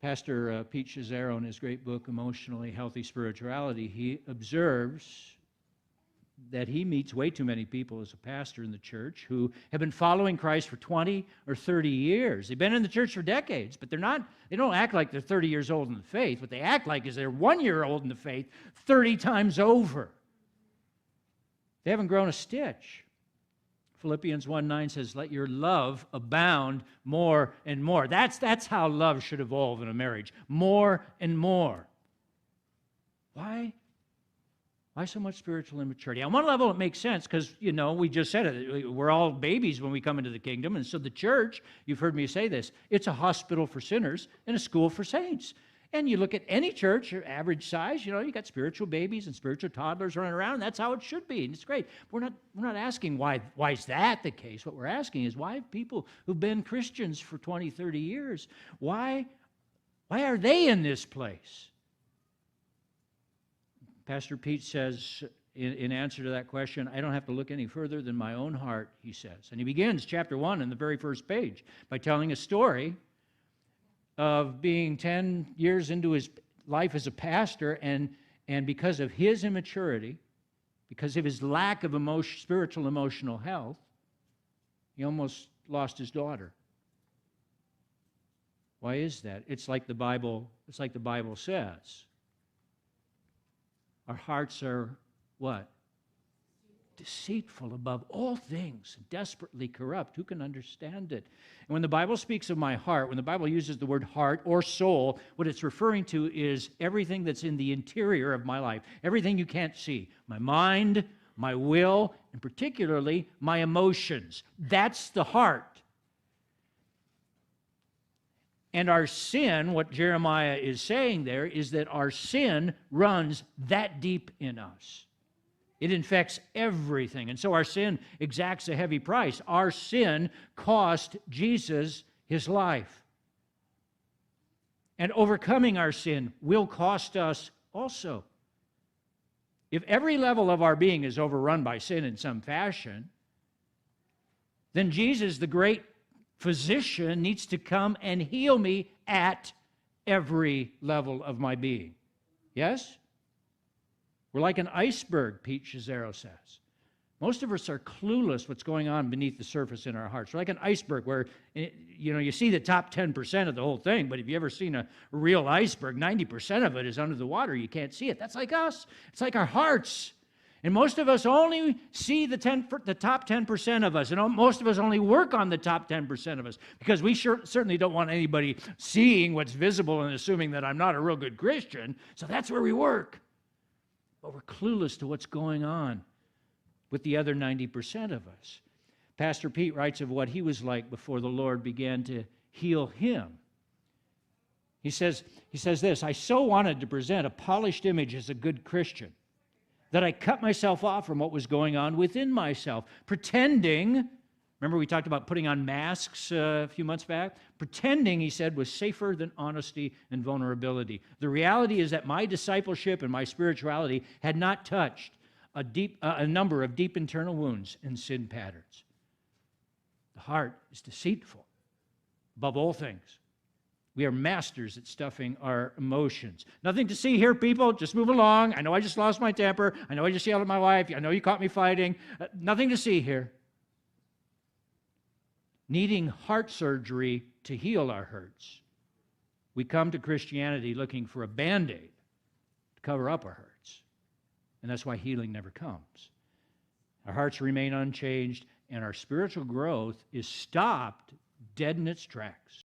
Pastor Pete Scazzero, in his great book, Emotionally Healthy Spirituality, he observes that he meets way too many people as a pastor in the church who have been following Christ for 20 or 30 years. They've been in the church for decades, but they don't act like they're 30 years old in the faith. What they act like is they're 1 year old in the faith 30 times over. They haven't grown a stitch. Philippians 1:9 says, let your love abound more and more. That's how love should evolve in a marriage. More and more. Why? Why so much spiritual immaturity? On one level, it makes sense because, we just said it. We're all babies when we come into the kingdom. And so the church, you've heard me say this, it's a hospital for sinners and a school for saints. And you look at any church, your average size, you got spiritual babies and spiritual toddlers running around, and that's how it should be, and it's great. We're not asking why is that the case. What we're asking is why have people who've been Christians for 20, 30 years, why are they in this place? Pastor Pete says, in answer to that question, I don't have to look any further than my own heart, he says. And he begins chapter 1 in the very first page by telling a story of being 10 years into his life as a pastor, and because of his immaturity, because of his lack of spiritual emotional health, he almost lost his daughter. Why is that? It's like the Bible says. Our hearts are what? Deceitful above all things, desperately corrupt. Who can understand it? And when the Bible speaks of my heart, when the Bible uses the word heart or soul, what it's referring to is everything that's in the interior of my life, everything you can't see. My mind, my will, and particularly my emotions. That's the heart. And our sin, what Jeremiah is saying there, is that our sin runs that deep in us. It infects everything. And so our sin exacts a heavy price. Our sin cost Jesus his life. And overcoming our sin will cost us also. If every level of our being is overrun by sin in some fashion, then Jesus, the great physician, needs to come and heal me at every level of my being. Yes? We're like an iceberg, Pete Scazzero says. Most of us are clueless what's going on beneath the surface in our hearts. We're like an iceberg where, you see the top 10% of the whole thing, but if you've ever seen a real iceberg, 90% of it is under the water. You can't see it. That's like us. It's like our hearts. And most of us only see the top 10% of us, and most of us only work on the top 10% of us, because we certainly don't want anybody seeing what's visible and assuming that I'm not a real good Christian, so that's where we work. But we're clueless to what's going on with the other 90% of us. Pastor Pete writes of what he was like before the Lord began to heal him. He says this, I so wanted to present a polished image as a good Christian that I cut myself off from what was going on within myself, pretending, remember we talked about putting on masks a few months back? Pretending, he said, was safer than honesty and vulnerability. The reality is that my discipleship and my spirituality had not touched a number of deep internal wounds and sin patterns. The heart is deceitful above all things. We are masters at stuffing our emotions. Nothing to see here, people. Just move along. I know I just lost my temper. I know I just yelled at my wife. I know you caught me fighting. Nothing to see here. Needing heart surgery to heal our hurts. We come to Christianity looking for a Band-Aid to cover up our hurts. And that's why healing never comes. Our hearts remain unchanged, and our spiritual growth is stopped dead in its tracks.